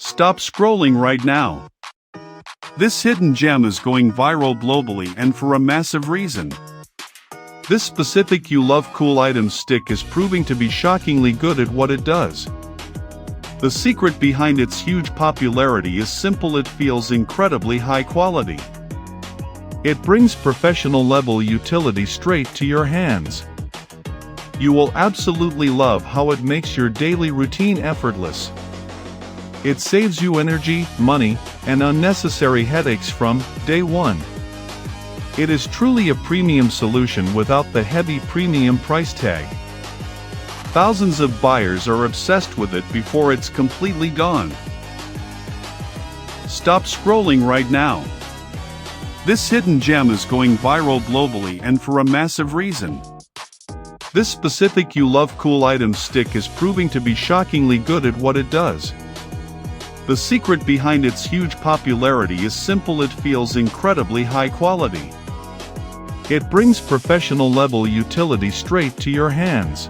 Stop scrolling right now. This hidden gem is going viral globally and for a massive reason. This specific You Love Cool item stick is proving to be shockingly good at what it does. The secret behind its huge popularity is simple: it feels incredibly high quality. It brings professional-level utility straight to your hands. You will absolutely love how it makes your daily routine effortless. It saves you energy, money, and unnecessary headaches from day one. It is truly a premium solution without the heavy premium price tag. Thousands of buyers are obsessed with it before it's completely gone. Stop scrolling right now. This hidden gem is going viral globally and for a massive reason. This specific You Love Cool item stick is proving to be shockingly good at what it does. The secret behind its huge popularity is simple: it feels incredibly high quality. It brings professional-level utility straight to your hands.